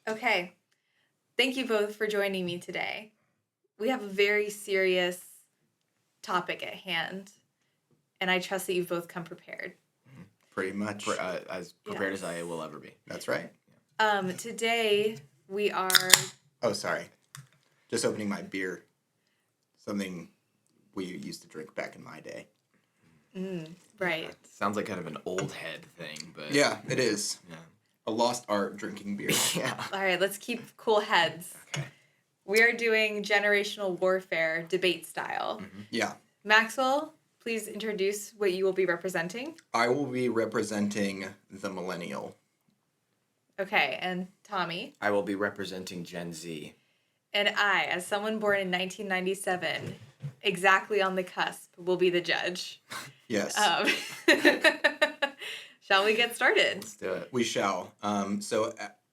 Okay. Thank you both for joining me today. We have a very serious topic at hand, and I trust that you've both come prepared. Pretty much. As prepared as I will ever be. That's right. Today we are... Oh, sorry. Just opening my beer. Something we used to drink back in my day. Right. Yeah, sounds like kind of an old head thing, but... Yeah, it is. Yeah. A lost art drinking beer. Yeah. All right, let's keep cool heads. Okay. We are doing generational warfare debate style. Yeah. Maxwell, please introduce what you will be representing. I will be representing the millennial. Okay, and Tommy. I will be representing Gen Z. And I, as someone born in 1997, exactly on the cusp, will be the judge. Yes. Shall we get started? Let's do it. We shall.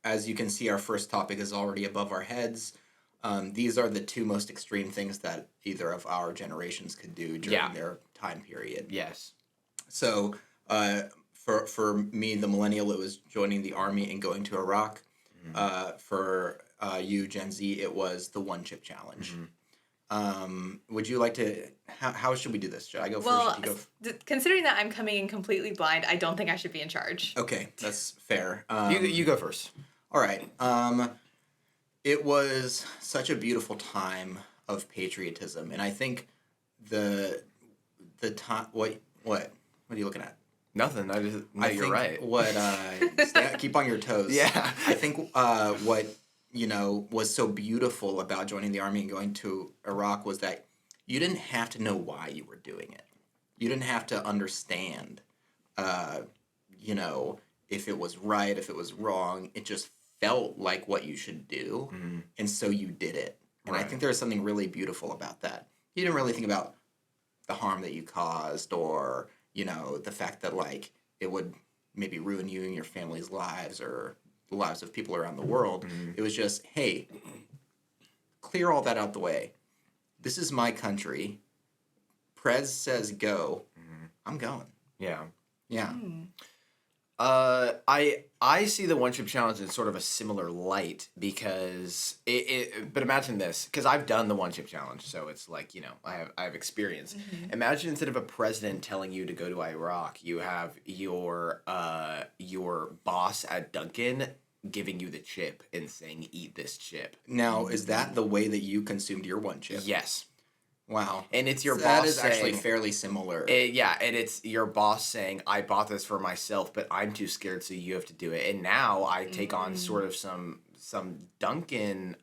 As you can see, our first topic is already above our heads. These are the two most extreme things that either of our generations could do during their time period. Yes. So, for me, the millennial, it was joining the army and going to Iraq. For you, Gen Z, it was the one chip challenge. Would you like to? How should we do this? Should I go first? Should you go Considering that I'm coming in completely blind, I don't think I should be in charge. Okay, that's fair. You go first. All right. It was such a beautiful time of patriotism, and I think the time. What are you looking at? Nothing. I You're think right. What keep on your toes. Yeah. I think what was so beautiful about joining the army and going to Iraq was that you didn't have to know why you were doing it. You didn't have to understand, if it was right, if it was wrong. It just felt like what you should do, and so you did it. And I think there's something really beautiful about that. You didn't really think about the harm that you caused, or the fact that it would maybe ruin you and your family's lives or the lives of people around the world. It was just, hey, clear all that out the way. This is my country. Prez says go. I'm going. Yeah. Yeah. I see the one chip challenge in sort of a similar light because but imagine this, because I've done the one chip challenge, so it's like, I have experience. Imagine instead of a president telling you to go to Iraq, you have your boss at Dunkin' giving you the chip and saying, eat this chip. Now, is that the way that you consumed your one chip? Yes. Wow. And it's your boss That is saying, actually fairly similar. and it's your boss saying, I bought this for myself, but I'm too scared, so you have to do it. And now I take on sort of some Duncan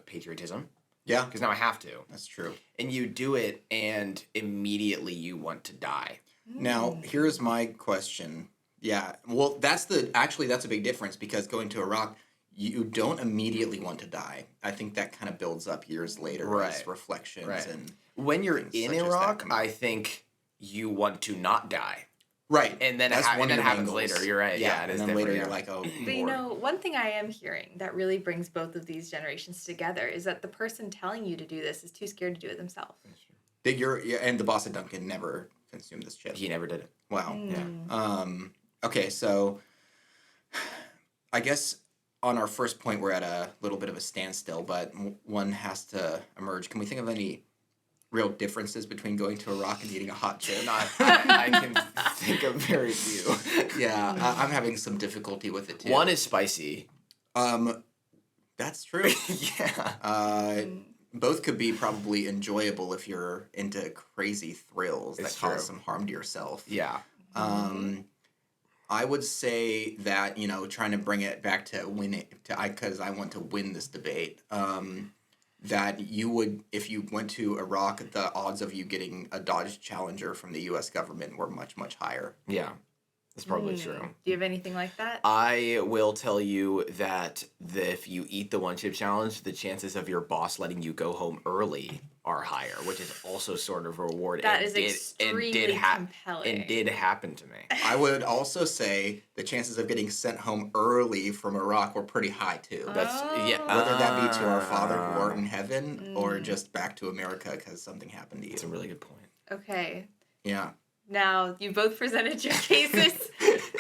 patriotism. Yeah. Because now I have to. That's true. And you do it, and immediately you want to die. Now, here's my question. Yeah. Well, that's a big difference, because going to Iraq, you don't immediately want to die. I think that kind of builds up years later as reflections. Right. And when you're things in such as that Iraq, come up. I think you want to not die. Right. And then That's one and of then your happens main later. goals. You're right. Yeah, it is and then different. later yeah. you're like, oh, But one thing I am hearing that really brings both of these generations together is that the person telling you to do this is too scared to do it themselves. and the boss at Dunkin' never consumed this chip. He never did it. Wow. Yeah. Okay, so I guess on our first point, we're at a little bit of a standstill, but one has to emerge. Can we think of any real differences between going to Iraq and eating a hot chip? I can think of very few. Yeah, I'm having some difficulty with it too. One is spicy. That's true. Yeah. Both could be probably enjoyable if you're into crazy thrills It's that cause true. some harm to yourself. Yeah. I would say that, trying to bring it back to winning, because I want to win this debate, that you would, if you went to Iraq, the odds of you getting a Dodge Challenger from the U.S. government were much, much higher. Yeah. That's probably true. Do you have anything like that? I will tell you that if you eat the one chip challenge, the chances of your boss letting you go home early are higher, which is also sort of a reward. That is extremely compelling. And did happen to me. I would also say the chances of getting sent home early from Iraq were pretty high, too. That's yeah. Whether that be to our Father who art in heaven or just back to America because something happened to you. That's a really good point. Okay. Yeah. Now, you both presented your cases.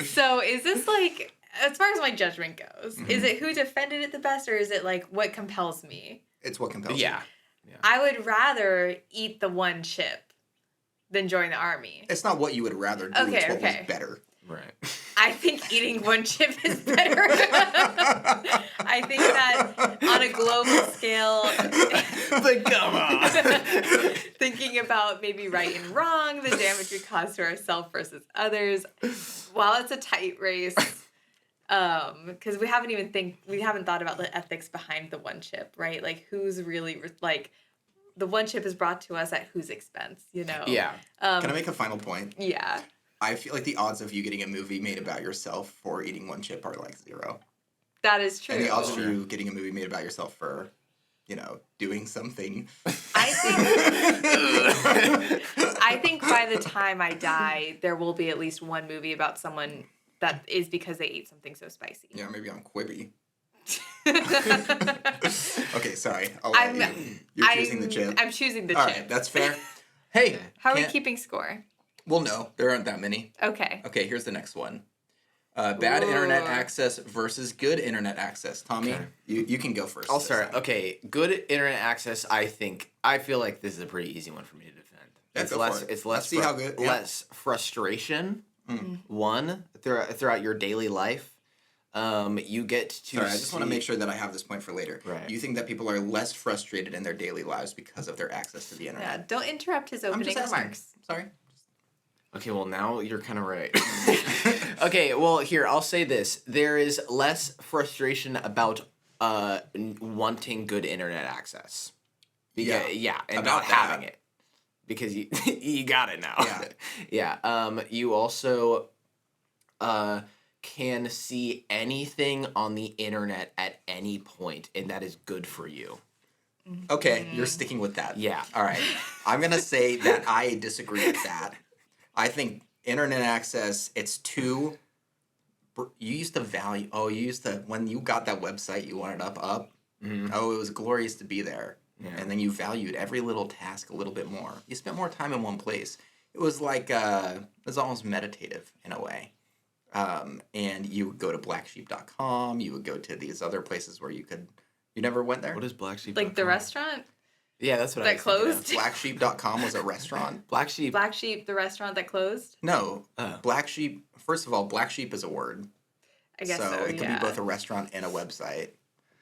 So is this like as far as my judgment goes, is it who defended it the best, or is it like what compels me? It's what compels Yeah. you. I would rather eat the one chip than join the army. It's not what you would rather do. Okay, it's what okay. was better. Right. I think eating one chip is better. I think that on a global scale, But come on. thinking about maybe right and wrong, the damage we cause to ourselves versus others, while it's a tight race, because we haven't thought about the ethics behind the one chip, right? Like who's really like the one chip is brought to us at whose expense, you know? Yeah. Can I make a final point? Yeah. I feel like the odds of you getting a movie made about yourself for eating one chip are like 0. That is true. And the odds of you getting a movie made about yourself for, doing something. I think by the time I die, there will be at least one movie about someone that is because they ate something so spicy. Yeah, maybe on Quibi. Okay, sorry. I'll let you. You're choosing the chip. I'm choosing the All chip. right, that's fair. Hey. How are we can't- keeping score? Well, no, there aren't that many. Okay. Okay, here's the next one. Bad internet Ooh. access versus good internet access. Tommy, Okay. you can go first. I'll this start. time. Okay, good internet access. I feel like this is a pretty easy one for me to defend. Yeah, It's go less. for it. It's less. Let's see how good- yeah. Less frustration. Mm. One throughout your daily life. You get to. Sorry, I just want to make sure that I have this point for later. Right. You think that people are less frustrated in their daily lives because of their access to the Yeah, internet? don't interrupt his I'm opening just asking. remarks. Sorry. Okay, well now you're kind of right. Okay, well here I'll say this: there is less frustration about wanting good internet access. Yeah, and about not that. having it because you you got it now. Yeah. Yeah. You also can see anything on the internet at any point, and that is good for you. Okay, you're sticking with that. Yeah. All right. I'm going to say that I disagree with that. I think internet access, it's too. You used to value. Oh, you used to. When you got that website, you wanted up. Mhm. Oh, it was glorious to be there. Yeah. And then you valued every little task a little bit more. You spent more time in one place. It was like, it was almost meditative in a way. And you would go to blacksheep.com. You would go to these other places where you could. You never went there? What is Black Sheep? Like the restaurant Yeah, that's what I that was thinking of. closed. Blacksheep.com was a restaurant. Black Sheep. Black Sheep, the restaurant that closed. No, Oh. Black Sheep. First of all, Black Sheep is a word, I guess so. it could yeah. be both a restaurant and a website.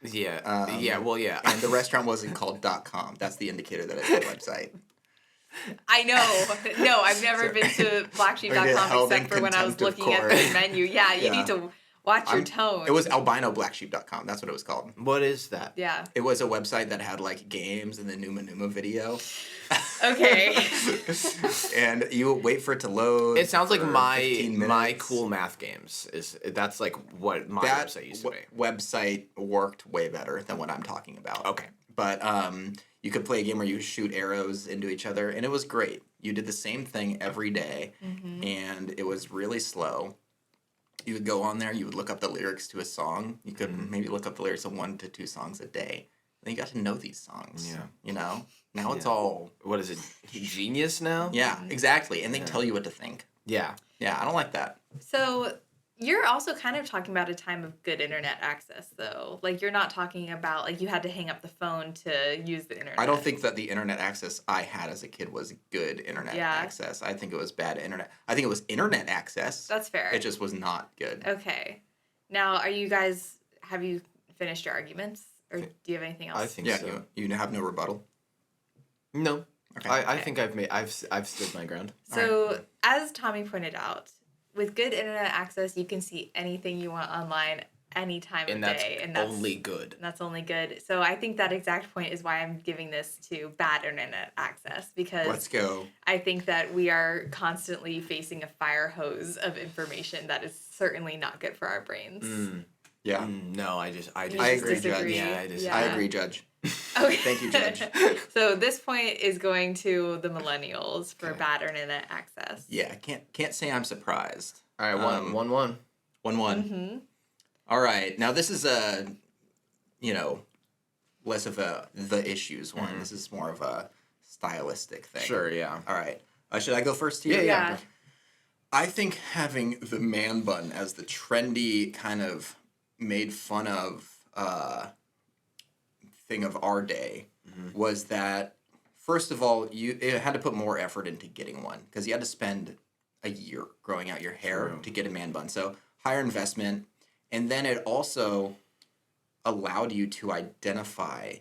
Yeah. Yeah. Well, yeah. And the restaurant wasn't called .com. That's the indicator that it's a website. I know. No, I've never been to Or get blacksheep.com held in except for when I was contempt of looking at the court. menu. Yeah, you Yeah. need to watch your tone. It was albinoblacksheep.com. That's what it was called. What is that? Yeah. It was a website that had like games and the Numa Numa video. Okay. And you would wait for it to load. It sounds like for my 15 my minutes. cool math games that's like what my That website used to be. website worked way better than what I'm talking about. Okay. But you could play a game where you shoot arrows into each other, and it was great. You did the same thing every day, and it was really slow. You would go on there, you would look up the lyrics to a song. You could maybe look up the lyrics of 1 to 2 songs a day. Then you got to know these songs. Yeah. You know? Now it's Yeah. all. What is it? Genius now? Yeah, exactly. And they Yeah. tell you what to think. Yeah. Yeah, I don't like that. So you're also kind of talking about a time of good internet access, though. Like you're not talking about like you had to hang up the phone to use the internet. I don't think that the internet access I had as a kid was good internet Yeah. access. I think it was bad internet. I think it was internet access. That's fair. It just was not good. Okay. Now, have you finished your arguments? Or do you have anything else? I think Yeah, so. you have no rebuttal. No. Okay. I Okay. think I've stood my ground. So, as Tommy pointed out, with good internet access, you can see anything you want online any time And of that's day. only good. That's only good. So I think that exact point is why I'm giving this to bad internet access, because Let's go. I think that we are constantly facing a fire hose of information that is certainly not good for our brains. Yeah. No, I just I just agree, Judge. disagree. Yeah, I disagree. I Yeah. agree, Judge. Okay. Thank you, Judge. So this point is going to the millennials for Okay. bad internet access. Yeah, can't say I'm surprised. All right, Um, 1-1. 1-1. Mm-hmm. All right. Now this is a, less of the issues one. This is more of a stylistic thing. Sure, yeah. All right. Should I go first here? Yeah, Yeah. I think having the man bun as the trendy kind of made fun of thing of our day was that first of all it had to put more effort into getting one because you had to spend a year growing out your hair True. to get a man bun. So higher investment, and then it also allowed you to identify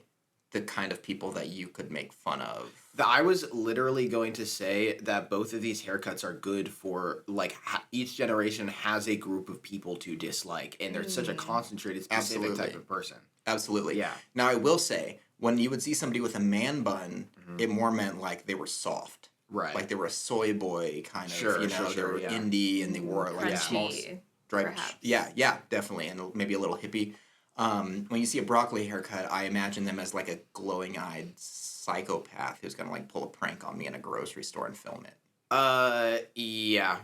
the kind of people that you could make fun of. I was literally going to say that both of these haircuts are good for like each generation has a group of people to dislike, and there's such a concentrated specific Absolutely. type of person. Absolutely. Yeah. Now I will say, when you would see somebody with a man bun, Mm-hmm. it more meant like they were soft. Right. Like they were a soy boy kind of, Sure, you know, sure, they sure, were yeah. indie and they wore like a small Crunchy, striped. perhaps. Yeah, definitely, and maybe a little hippie. When you see a broccoli haircut, I imagine them as like a glowing-eyed psychopath who's gonna like pull a prank on me in a grocery store and film it. Yeah.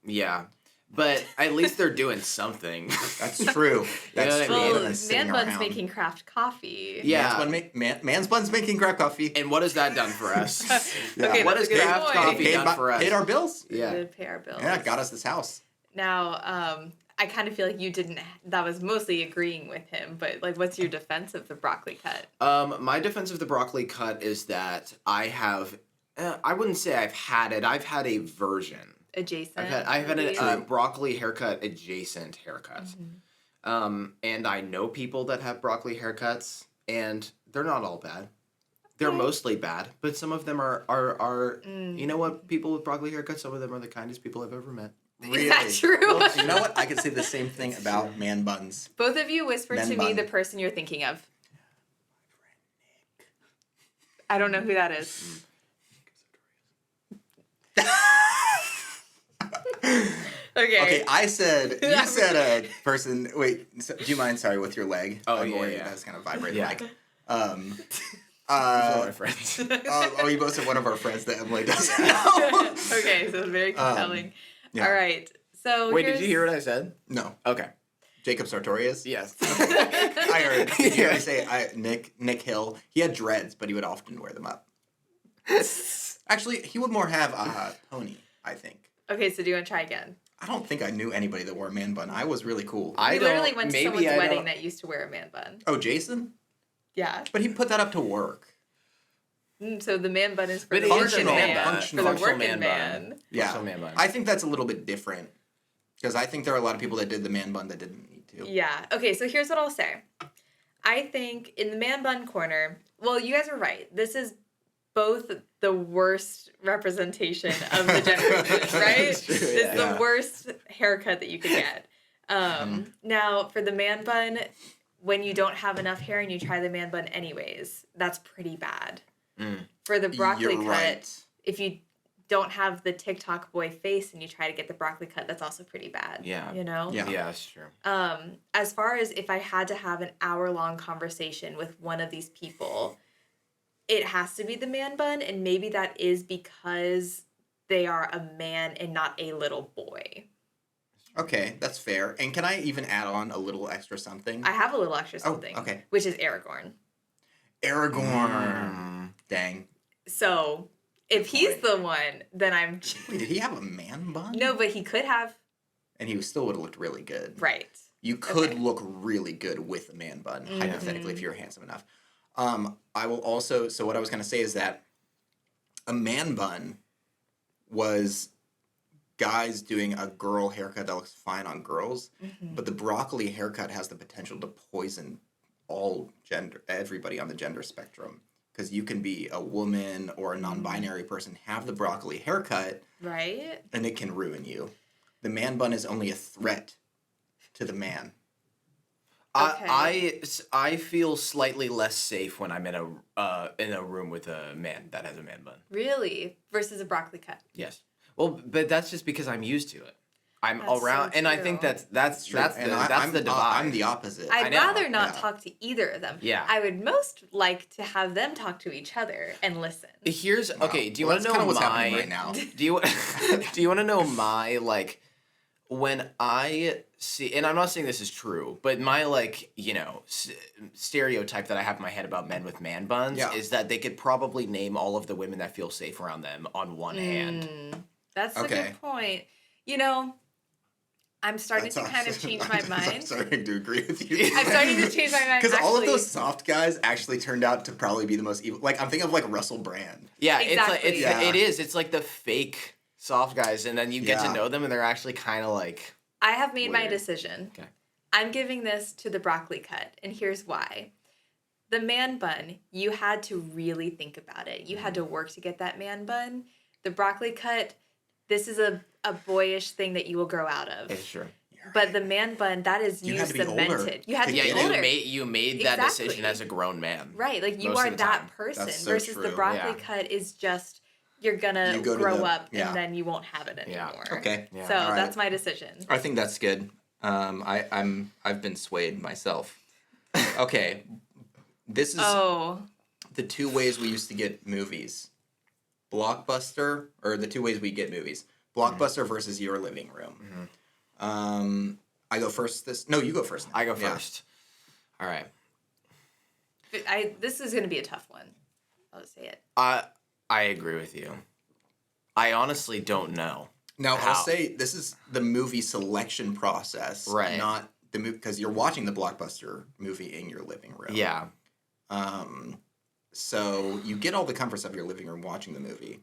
Yeah, But at least they're doing something. that's true. That's what I true. mean? Other Well, than sitting Man Bun's around. making craft coffee. Yeah. Man's bun's making craft coffee. And what has that done for us? Yeah. Okay, What that's has a good craft point. coffee Paid done for us? Paid our bills. We Yeah. did pay our bills. Yeah, got us this house. Now, I kind of feel like you didn't. That was mostly agreeing with him, but like, what's your defense of the broccoli cut? My defense of the broccoli cut is that I have, I wouldn't say I've had it. I've had a version. Adjacent. I've had maybe? a broccoli haircut adjacent haircut. And I know people that have broccoli haircuts, and they're not all bad. They're mostly bad, but some of them are you know what? People with broccoli haircuts, some of them are the kindest people I've ever met. Really? Is that true? Well, you know what? I could say the same thing about man buns. Both of you whisper Men to me bun. the person you're thinking of. I don't know who that is. Okay. Okay, you said a person. Wait, so, do you mind? Sorry, with your leg. Oh, going, yeah. That's kind of vibrating. Yeah. Like, My friends. you both said one of our friends that Emily doesn't know. Okay, so very compelling. yeah. All right. So Wait, did here's- you hear what I said? No, Okay. Jacob Sartorius. Yes. I heard. Did you Yeah. ever say Nick Hill? He had dreads, but he would often wear them up. Actually, he would more have a pony. I think. Okay, so do you want to try again? I don't think I knew anybody that wore a man bun. I was really cool. We literally went to maybe someone's I wedding don't- that used to wear a man bun. Oh, Jason? Yeah. But he put that up to work. So the man bun is for But the it is working a man. man bun. For the Functional working man man. bun. Yeah, Functional man bun. I think that's a little bit different because I think there are a lot of people that did the man bun that didn't need to. Yeah. Okay, so here's what I'll say. I think in the man bun corner, well, you guys are right. This is both the worst representation of the generation, right? It's true, It's yeah. the worst haircut that you could get. Now, for the man bun, when you don't have enough hair and you try the man bun anyways, that's pretty bad. For the broccoli You're cut, right. if you don't have the TikTok boy face and you try to get the broccoli cut, that's also pretty bad. Yeah. You know? Yeah. Yeah, that's true. As far as if I had to have an hour-long conversation with one of these people, it has to be the man bun, and maybe that is because they are a man and not a little boy. Okay, that's fair. And can I even add on a little extra something? I have a little extra something. okay. Which is Aragorn. Aragorn. Dang. So if he's point. the one, then I'm Wait, did he have a man bun? no, but he could have. And he still would have looked really good. Right. You could Okay. look really good with a man bun, hypothetically, if you're handsome enough. I will also, so what I was going to say is that a man bun was guys doing a girl haircut that looks fine on girls, but the broccoli haircut has the potential to poison everybody on the gender spectrum. Because you can be a woman or a non-binary person, have the broccoli haircut, Right. and it can ruin you. The man bun is only a threat to the man. I feel slightly less safe when I'm in a room with a man that has a man bun. Really? Versus a broccoli cut. Yes. Well, but that's just because I'm used to it. I'm That's so around, and I think true. that's True. the And that's the divide. I'm the opposite. I'd know, rather not yeah. talk to either of them. Yeah. I would most like to have them talk to each other and listen. Here's okay. Do you Well, want to that's know kinda what's my? happening right now. Do you do you want to know my like when I see? And I'm not saying this is true, but my like stereotype that I have in my head about men with man buns Yeah. is that they could probably name all of the women that feel safe around them on one hand. That's a Okay. good point. You know, I'm starting That's to kind of awesome. change my I'm mind. starting to agree with you. I'm starting to change my mind. Because all of actually. those soft guys actually turned out to probably be the most evil. Like, I'm thinking of, like, Russell Brand. Yeah, Exactly. it is. It's like the fake soft guys, and then you get to Yeah. know them, and they're actually kind of like. I have made my Weird. decision. Okay. I'm giving this to the broccoli cut, and here's why. The man bun, you had to really think about it. You had to work to get that man bun. The broccoli cut, this is a boyish thing that you will grow out of. It's true. But the man bun, that is You you had to be older cemented. You had to to be get Yeah, it. older. you made that Exactly. decision as a grown man. Right, like you most are of the that time. person That's so versus the true. broccoli Yeah. cut is just you're gonna You go to grow the- up yeah. and then you won't have it Yeah. anymore. Okay. Yeah. So All right. that's my decision. I think that's good. I've been swayed myself. Okay. This is Oh, the two ways we used to get movies. Blockbuster, or the two ways we get movies. Blockbuster versus your living room. I go first No, you go first. I go Yeah. first. All right. this is gonna be a tough one. I'll just say it. I agree with you. I honestly don't know. Now, How? I'll say this is the movie selection process, Right. not the movie, because you're watching the Blockbuster movie in your living room. Yeah. So you get all the comforts of your living room watching the movie,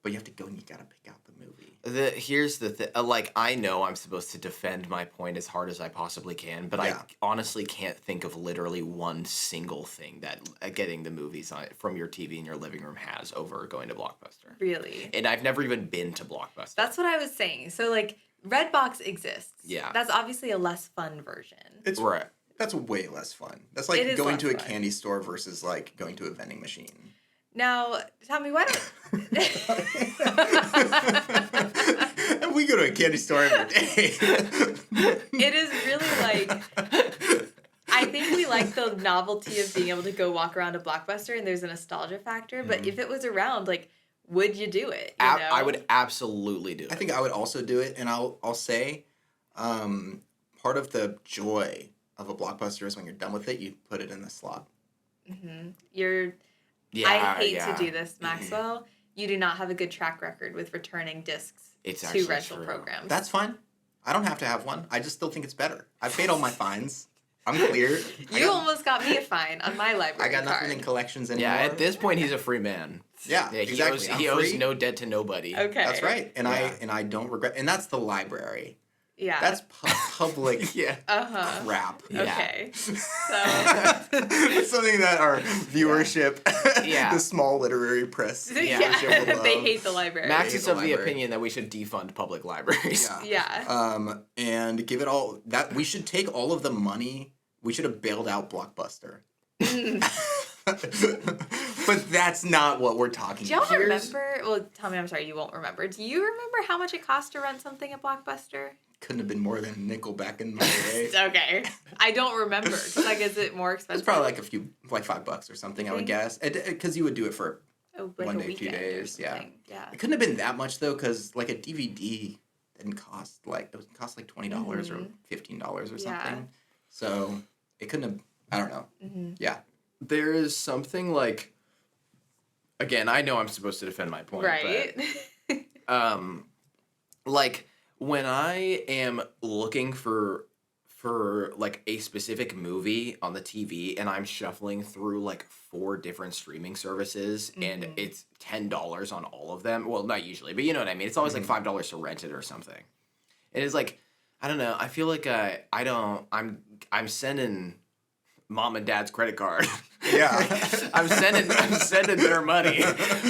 but you have to go and you gotta pick out the movie. Here's the thing. Like, I know I'm supposed to defend my point as hard as I possibly can, but Yeah. I honestly can't think of literally one single thing that getting the movies from your TV in your living room has over going to Blockbuster. Really. And I've never even been to Blockbuster. That's what I was saying. So like Redbox exists. Yeah. That's obviously a less fun version. It's right. That's way less fun. That's It like is going less to a fun. candy store versus like going to a vending machine. Now, Tommy, why don't And we go to a candy store every day. it is really like I think we like the novelty of being able to go walk around a Blockbuster and there's a nostalgia factor, but if it was around, like, would you do it? You know? I would absolutely do it. I think I would also do it, and I'll say, part of the joy of a Blockbuster is when you're done with it, you put it in the slot. You're yeah, I hate yeah. to do this, Maxwell. You do not have a good track record with returning discs It's to actually rental true. programs. That's fine. I don't have to have one. I just still think it's better. I paid all my fines. I'm clear. you almost got me a fine on my I library got nothing card. in collections anymore. Yeah, at this point, he's a free man. Yeah, Yeah, exactly. He I'm owes free. no debt to nobody. Okay. That's right, and Yeah. I don't regret. And that's the library. Yeah. That's public Yeah. uh-huh. crap. Yeah. Okay. So It's something that our viewership, Yeah. the small literary press, yeah, viewership will they love. hate the library. Max hate is the of the library. opinion that we should defund public libraries. Yeah. Yeah. And give it all that we should take all of the money. We should have bailed out Blockbuster. But that's not what we're talking Do y'all about. remember? Well, tell me. I'm sorry, you won't remember. Do you remember how much it cost to rent something at Blockbuster? Couldn't have been more than a nickel back in my day. Okay, I don't remember. 'Cause, like, is it more It's expensive? probably like $5 or something, I would Think? guess. Because you would do it for. Oh, like one a day, 2 weekend or days, yeah. something. Yeah. It couldn't have been that much though, because like a DVD didn't cost like it would cost like $20 or $15 or something. Yeah. So it couldn't have. I don't know. Yeah. There is something like. Again, I know I'm supposed to defend my point. Right. But, like when I am looking for like a specific movie on the TV and I'm shuffling through like 4 different streaming services and it's $10 on all of them. Well, not usually, but you know what I mean. It's always like $5 to rent it or something. It is like I don't know. I feel like I'm sending mom and dad's credit card. Yeah. I'm sending their money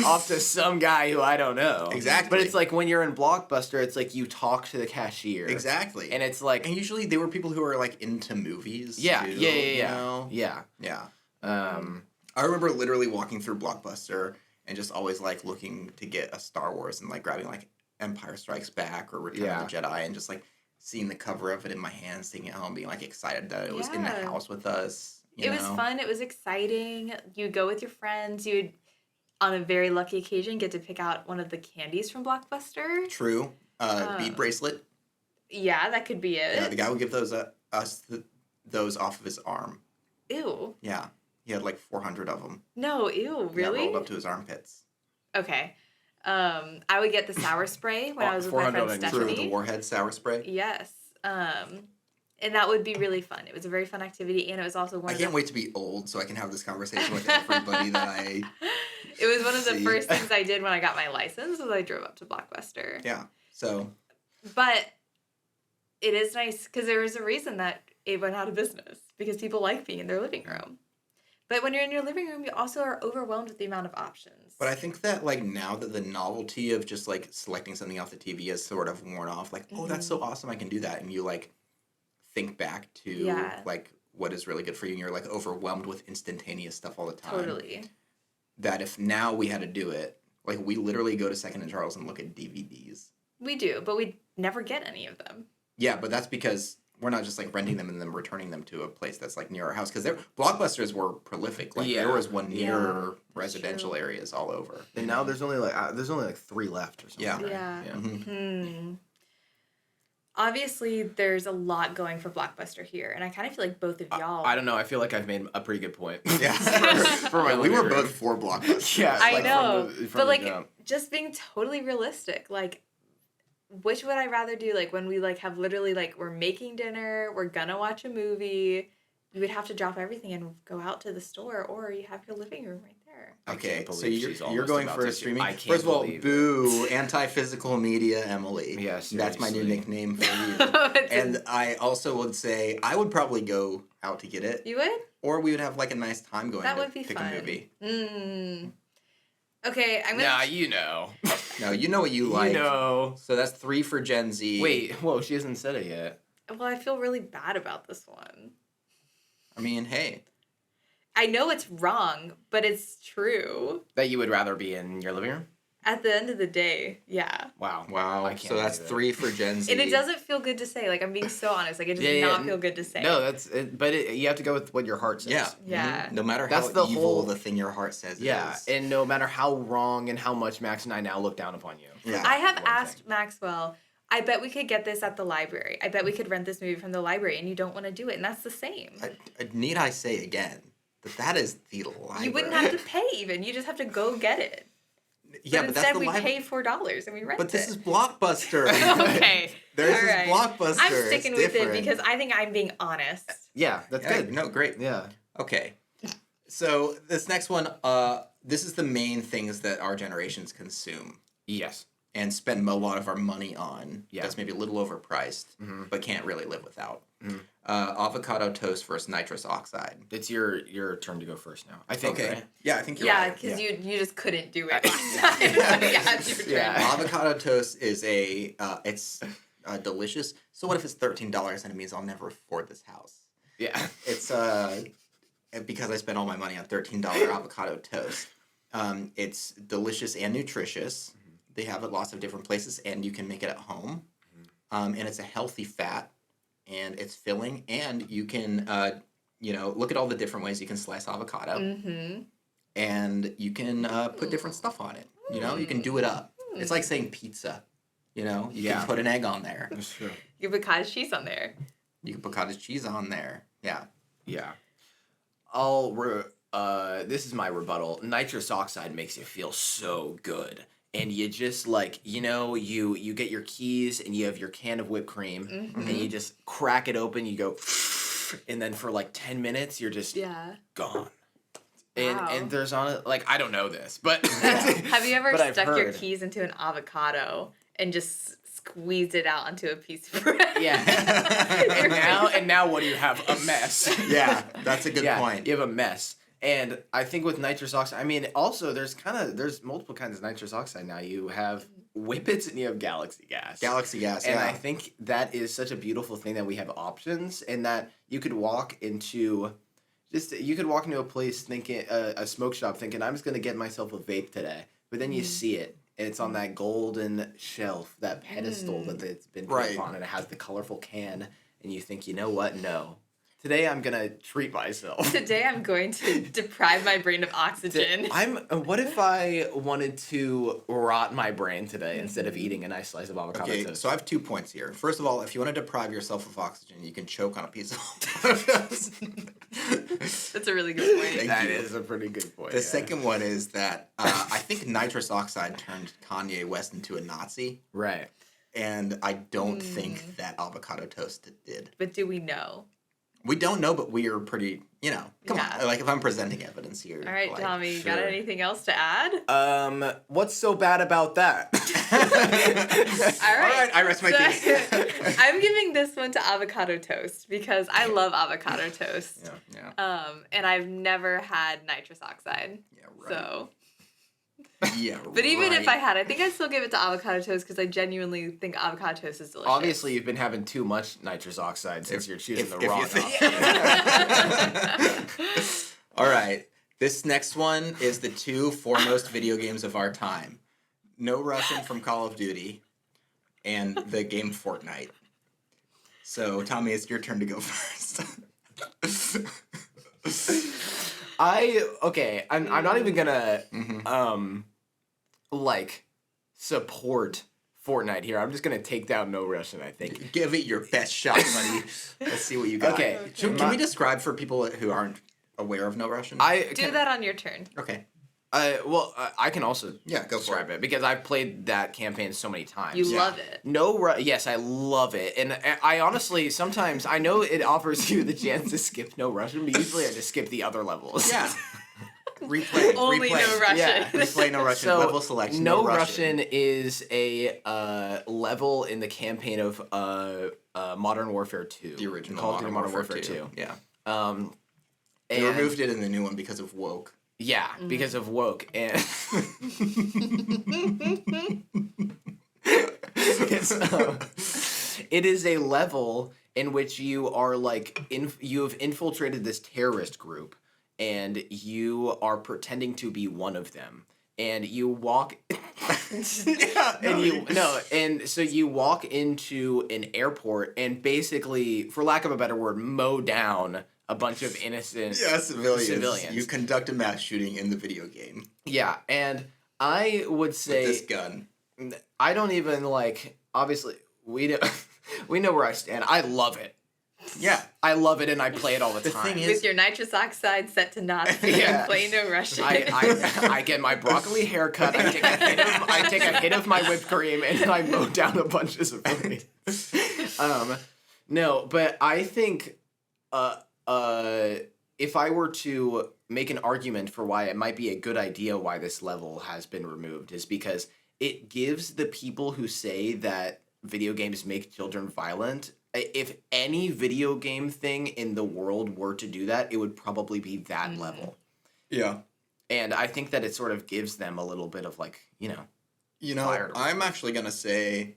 off to some guy who I don't know. Exactly. But it's like when you're in Blockbuster, it's like you talk to the cashier. Exactly. And it's like And usually they were people who are like into movies. yeah, too, yeah, you yeah, know? yeah. Yeah. Yeah. I remember literally walking through Blockbuster and just always like looking to get a Star Wars and like grabbing like Empire Strikes Back or Return of the Jedi and just like seeing the cover of it in my hands, taking it home, being like excited that it was in the Yeah. house with us. You It was know? fun. It was exciting. You'd go with your friends. You'd, on a very lucky occasion, get to pick out one of the candies from Blockbuster. True. Bead bracelet. Yeah, that could be it. Yeah, the guy would give those those off of his arm. Ew. Yeah, he had like 400 of them. No, ew, really? Yeah, rolled up to his armpits. Okay. I would get the sour spray when I was with my 400 friend on each. True, Stephanie. the Warhead sour spray. Yes. And that would be really fun. It was a very fun activity, and it was also one I of can't the wait to be old so I can have this conversation with everybody that I. It was one of the See? first things I did when I got my license was I drove up to Blockbuster. Yeah. So But it is nice because there was a reason that it went out of business because people like being in their living room. But when you're in your living room, you also are overwhelmed with the amount of options. But I think that like now that the novelty of just like selecting something off the TV has sort of worn off, like, oh, that's so awesome, I can do that. And you like think back to Yeah. like what is really good for you and you're like overwhelmed with instantaneous stuff all the time. Totally. That if now we had to do it, like we literally go to Second and Charles and look at DVDs. We do, but we never get any of them. Yeah, but that's because we're not just like renting them and then returning them to a place that's like near our house because Blockbusters were prolific. Like there was one near Yeah, residential true. areas all over. And now there's only like 3 left or something. Yeah. right? Yeah. Mhm. Obviously, there's a lot going for Blockbuster here, and I kind of feel like both of y'all. I don't know. I feel like I've made a pretty good point. Yeah. for my we living were room. both for Blockbusters. Yeah, I like, know, from but the like jump. just being totally realistic, like which would I rather do? Like when we like have literally like we're making dinner, we're gonna watch a movie, you would have to drop everything and go out to the store, or you have your living room right there. I Okay, can't so believe you're, she's you're almost going about for a to- streaming. I can't First of all, believe it. boo, anti-physical media, Emily. Yeah, That's my new seriously. nickname for you. It's a- And I also would say I would probably go out to get it, you would? or we would have like a nice time going That to would be pick fun. a movie. Okay, I'm gonna. Nah, you know. No, you know what you like. You know. So that's 3 for Gen Z. Wait, whoa, she hasn't said it yet. Well, I feel really bad about this one. I mean, hey. I know it's wrong, but it's true. That you would rather be in your living room? At the end of the day, yeah. Wow. Wow. I can't So that's believe it. 3 for Gen Z. And it doesn't feel good to say. Like, I'm being so honest. Like, it does Yeah, yeah, not n- feel good to say. No, that's it, but you have to go with what your heart says. Yeah. Yeah. Mhm. No matter That's how the evil whole- the thing your heart says Yeah, it is. and no matter how wrong and how much Max and I now look down upon you. Yeah. I have One asked thing. Maxwell, I bet we could get this at the library. I bet we could rent this movie from the library, and you don't want to do it. And that's the same. Need I say again that is the library. You wouldn't have to pay even. You just have to go get it. Yeah, but but that's instead the we library. paid $4 and we rented But this it. is Blockbuster. Okay. There's All this right. Blockbuster. I'm It's sticking with it different. because I think I'm being honest. Yeah, that's Yeah, good. no, great. Yeah. Okay. So this next one, this is the main things that our generations consume Yes. and spend a lot of our money on. Yeah. That's maybe a little overpriced, Mhm. but can't really live without. Mhm. Avocado toast versus nitrous oxide. It's your turn to go first now. I think. Okay. Right? Yeah, I think you're Yeah, right. because you just couldn't do it last time. So yeah, it's your turn. Yeah. Avocado toast is it's delicious. So what if it's $13 and it means I'll never afford this house? Yeah. It's because I spent all my money on $13 avocado toast. It's delicious and nutritious. They have it lots of different places, and you can make it at home. And it's a healthy fat, and it's filling, and you can look at all the different ways you can slice avocado, Mm-hmm. and you can put different stuff on it. You know, you can do it up. It's like saying pizza. You know, you Yeah. can put an egg on there. That's true. You put cottage cheese on there. You can put cottage cheese on there. Yeah. Yeah. This is my rebuttal. Nitrous oxide makes you feel so good. And you just like, you get your keys and you have your can of whipped cream Mm-hmm. and you just crack it open, you go and then for like 10 minutes you're just Yeah. gone. And Wow. and there's on it like I don't know this, but Have you ever but I've stuck your heard. keys into an avocado and just squeezed it out onto a piece of bread? Yeah. and now what do you have? A mess. Yeah, that's a good point. You have a mess. And I think with nitrous oxide, I mean, also there's multiple kinds of nitrous oxide now. You have Whippets and you have Galaxy Gas. Galaxy gas, And yeah. I think that is such a beautiful thing that we have options and that you could walk into a place thinking, a smoke shop thinking, I'm just going to get myself a vape today. But then you see it and it's on that golden shelf, that pedestal that it's been put Right. on and it has the colorful can. And you think, you know what? No. Today I'm going to treat myself. Today I'm going to deprive my brain of oxygen. What if I wanted to rot my brain today instead of eating a nice slice of avocado Okay, toast? so I have 2 points here. First of all, if you want to deprive yourself of oxygen, you can choke on a piece of avocado toast. That's a really good point. Thank That you. is a pretty good point. The second one is that I think nitrous oxide turned Kanye West into a Nazi, Right. and I don't think that avocado toast did. But do we know? We don't know, but we are pretty, come Yeah. on. Like, if I'm presenting evidence here. All right, like, Tommy, you got sure. anything else to add? What's so bad about that? All right, I rest my case. I'm giving this one to avocado toast because I love avocado toast. Yeah. And I've never had nitrous oxide. Yeah, right. So, Yeah, but even if I right. had, I think I'd still give it to avocado toast because I genuinely think avocado toast is delicious. Obviously, you've been having too much nitrous oxide since you're choosing the if you wrong think- option. All right. This next one is the two foremost video games of our time. No Russian from Call of Duty and the game Fortnite. So, Tommy, it's your turn to go first. I'm not even gonna Mm-hmm. support Fortnite here. I'm just gonna take down No Russian, I think. Give it your best shot, buddy. Let's see what you got. Okay. Can we describe for people who aren't aware of No Russian? Do that on your turn. Okay. I can also Yeah, go for describe it because I've played that campaign so many times. You Yeah. love it. Yes, I love it, and I honestly sometimes I know it offers you the chance to skip No Russian, but usually I just skip the other levels. Yeah. Replay. Only replay. No Russian. Yeah. Replay No Russian. So Level selection. No Russian is a level in the campaign of Modern Warfare 2. The original Call of Duty Modern Warfare 2. Yeah. They They removed it in the new one because of woke. Yeah, because of woke and it is a level in which you are you have infiltrated this terrorist group and you are pretending to be one of them and you walk so you walk into an airport and basically, for lack of a better word, mow down a bunch of innocent civilians. You conduct a mass shooting in the video game Yeah, and I would with say this gun. I don't even obviously we know we know where I stand. I love it. Yeah. I love it and I play it all the The time. thing is- With your nitrous oxide set to Nazi Yeah. and play No Russian. I get my broccoli haircut. I take a hit of my whipped cream and I mow down a bunch of civilians. No, but I think if I were to make an argument for why it might be a good idea why this level has been removed is because it gives the people who say that video games make children violent. If any video game thing in the world were to do that, it would probably be that level. Yeah. And I think that it sort of gives them a little bit of fire to I'm actually going to say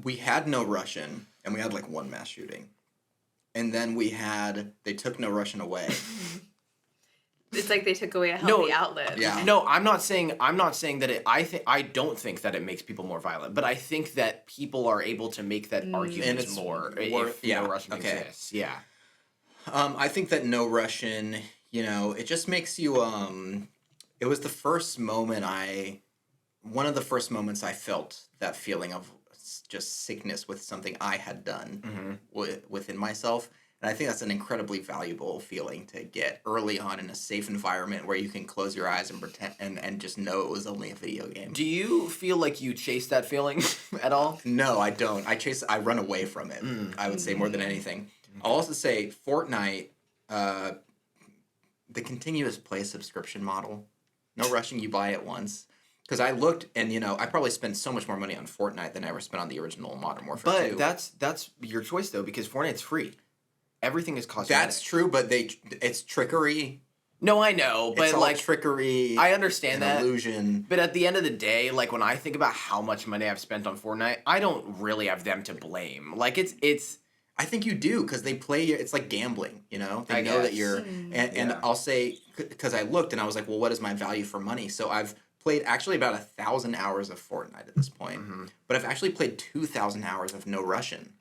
we had No Russian and we had one mass shooting. And then they took No Russian away. It's like they took away a healthy outlet. Yeah. No, I'm not saying that I don't think that it makes people more violent, but I think that people are able to make that argument And it's more worth- if yeah, No Russian okay. exists. Yeah. I think that No Russian, it just makes you, it was the first moment one of the first moments I felt that feeling of just sickness with something I had done within myself. And I think that's an incredibly valuable feeling to get early on in a safe environment where you can close your eyes and pretend and just know it was only a video game. Do you feel like you chase that feeling at all? No, I don't. I run away from it. I would say more than anything. I'll also say Fortnite, the continuous play subscription model. No rushing, you buy it once. Because I looked and I probably spent so much more money on Fortnite than I ever spent on the original Modern Warfare 2. But that's your choice though, because Fortnite's free. Everything is cosmetic. That's true, but it's trickery. No, I know, but It's all trickery. I understand that. Illusion. But at the end of the day, when I think about how much money I've spent on Fortnite, I don't really have them to blame. It's I think you do because they play. It's like gambling. They know that guess. you're. And I'll say because I looked and I was like, well, what is my value for money? So I've played actually about 1,000 hours of Fortnite at this point, but I've actually played 2,000 hours of No Russian.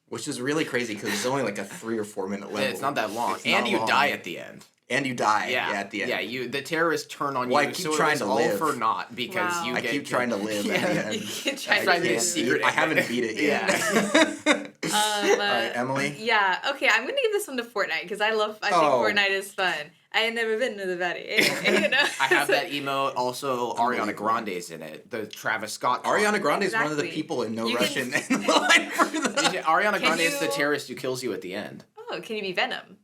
Which is really crazy because it's only a 3 or 4 minute level. it's not that long, It's and not you long. die at the end. And you die. Yeah, At the end. Yeah, the terrorists turn on Well, you. I keep so trying it was to all live. for naught because Wow. you I get keep trying to live Yeah. at the end. You can try Try to to do be it. secret. I haven't beat it yet. Yeah. All right, Emily. Yeah. Okay, I'm gonna give this one to Fortnite because I think Oh. Fortnite is fun. I had never been to the valley. You know? I have that emote. Also, Ariana Grande's in it. The Travis Scott. Ariana Grande is one of the Exactly. people in No You Russian can- in the line for the... Ariana Can Grande is the you- terrorist who kills you at the end. Oh, can you be Venom?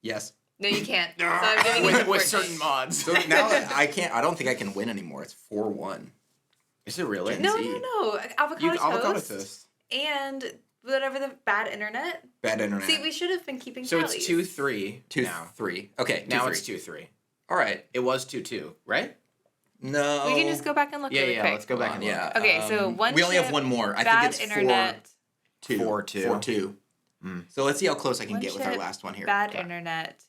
Yes. No, you can't. So I'm giving it to with Fortnite. certain mods. So now I can't. I don't think I can win anymore. It's 4-1. Is it really? No, Z. no. Avocado Avocado toast. toast. And whatever the bad internet. Bad internet. See, we should have been keeping So tallies. it's 2-3 now. 2-3. Okay. Now 2-3. it's 2-3. All right. It was 2-2, right? No. We can just go back and look Yeah, really yeah. quick. Let's go back and look. Yeah. Okay, so one We only have chip, one more. I bad think it's internet, 4-2. 4-2. 4-2. So let's see how close I can One get with our chip, last one here. bad Okay. internet,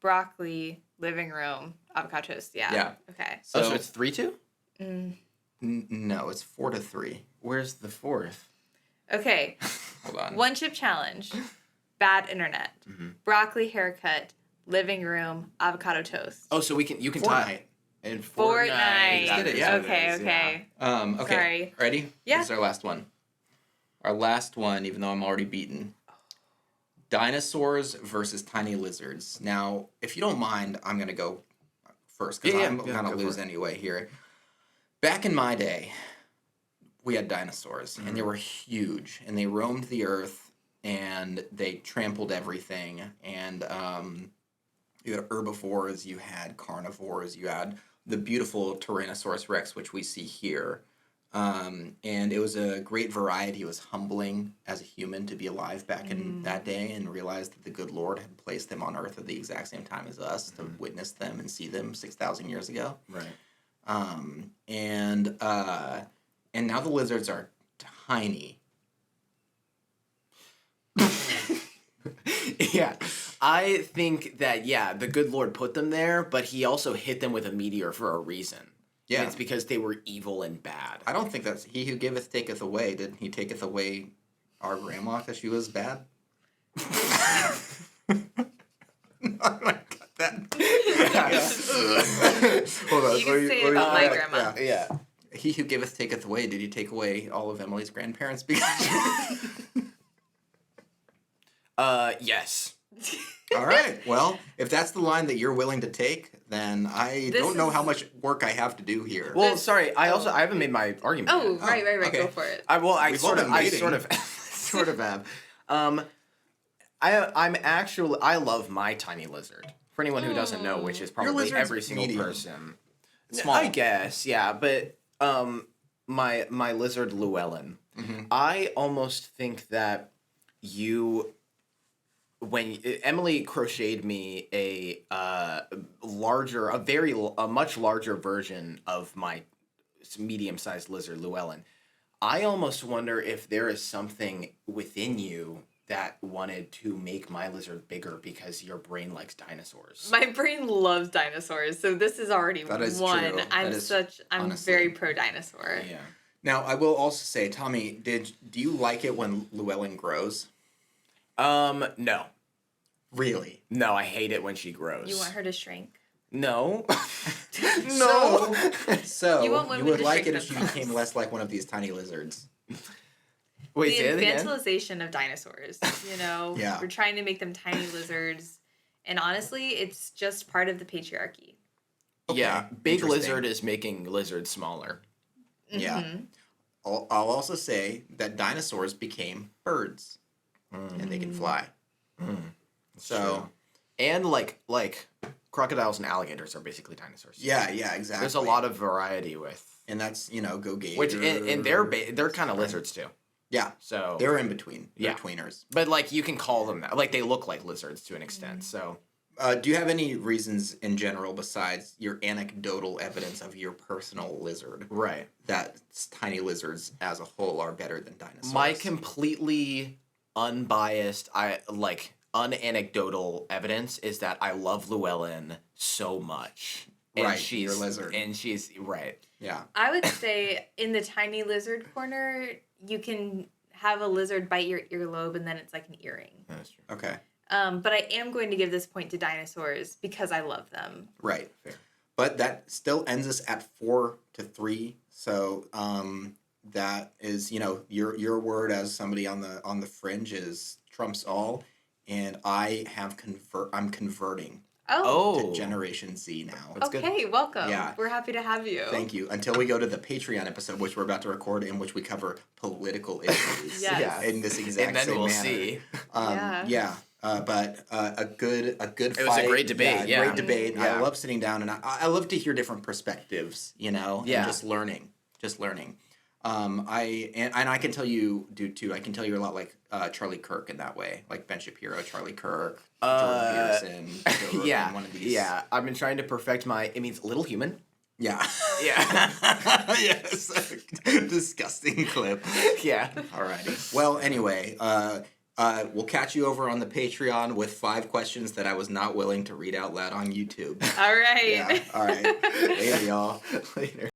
broccoli, living room, avocado toast. Yeah. Yeah. Okay. So, So, it's 3-2? no, it's 4-3. Where's the fourth? Okay. Hold on. One chip challenge, bad internet, broccoli haircut, living room, avocado toast. Oh, so you can Fortnite. tie. And Fortnite. That is what Okay, okay. Okay. Sorry. Ready? Yeah. This is our last one. Our last one, even though I'm already beaten. Dinosaurs versus tiny lizards. Now, if you don't mind, I'm going to go first because I'm going to go lose for it. anyway here. Back in my day, we had dinosaurs, and they were huge, and they roamed the earth, and they trampled everything. And you had herbivores, you had carnivores, you had the beautiful Tyrannosaurus Rex, which we see here. And it was a great variety. It was humbling as a human to be alive back in that day and realize that the good Lord had placed them on earth at the exact same time as us to witness them and see them 6,000 years ago. Right. And now the lizards are tiny. Yeah. I think that, the good Lord put them there, but he also hit them with a meteor for a reason. Yeah. And it's because they were evil and bad. I don't think that's he who giveth taketh away. Did he taketh away our grandma because she was bad? I got that. Hold on. You can say it about my grandma. Yeah. He who giveth taketh away. Did he take away all of Emily's grandparents? Because Yes. all right. Well, if that's the line that you're willing to take, then I This don't know is- how much work I have to do here. Well, sorry. I haven't made my argument. Oh, yet. right. okay. Go for it. I We've all sort been of waiting. sort of have. I love my tiny lizard. For anyone who doesn't know, which is probably lizard's every single medium. person. Small. I guess, yeah, but my lizard Llewellyn. Mhm. I almost think that when Emily crocheted me a much larger version of my medium-sized lizard Llewellyn, I almost wonder if there is something within you that wanted to make my lizard bigger because your brain likes dinosaurs. My brain loves dinosaurs, so this is already That is one. true. I'm That is honestly- very pro dinosaur. Yeah. Now, I will also say, Tommy, do you like it when Llewellyn grows? No. Really? No, I hate it when she grows. You want her to shrink? No. No. So, You want you women would to like it shrink if she themselves. became less like one of these tiny lizards. Wait, The say it again? infantilization of dinosaurs. You know, Yeah. we're trying to make them tiny lizards, and honestly, it's just part of the patriarchy. Okay, Yeah, big interesting. lizard is making lizards smaller. Yeah. Mhm. I'll also say that dinosaurs became birds, and they can fly. So, And like crocodiles and alligators are basically dinosaurs. yeah, exactly. There's a lot of variety with and that's go gator. which and they're kind of lizards too. yeah, So they're in between. They're Yeah. tweeners. but like you can call them that. Like they look like lizards to an extent. So Do you have any reasons in general besides your anecdotal evidence of your personal lizard right. that tiny lizards as a whole are better than dinosaurs? My completely unbiased, unanecdotal evidence is that I love Llewellyn so much. And Right, she's your lizard. And she's right. Yeah. I would say in the tiny lizard corner, you can have a lizard bite your earlobe, and then it's like an earring. That's true. Okay. But I am going to give this point to dinosaurs because I love them. Right. Fair. But that still ends us at 4-3. So that is, your word as somebody on the fringe is trumps all, and I'm converting Oh, to Oh, Generation Z now. That's good. okay. Welcome. Yeah. We're happy to have you. Thank you. Until we go to the Patreon episode, which we're about to record, in which we cover political issues. Yes. Yeah. In this exact And then same we'll manner. see. Yeah. Yeah. But a good fight. It was a great debate, yeah. Great debate. I Yeah. love sitting down, and I love to hear different perspectives. Yeah. And just learning. I can tell you, dude, too. I can tell you're a lot like Charlie Kirk in that way, like Ben Shapiro, Charlie Kirk, Jordan Peterson, Joe Rogan, Yeah. one of these. Yeah. I've been trying to perfect it means little human. Yeah. Yeah. Yes. Disgusting clip. Yeah. Alrighty. Well, anyway, we'll catch you over on the Patreon with 5 questions that I was not willing to read out loud on YouTube. All right. Yeah. All right. Later, y'all. Later.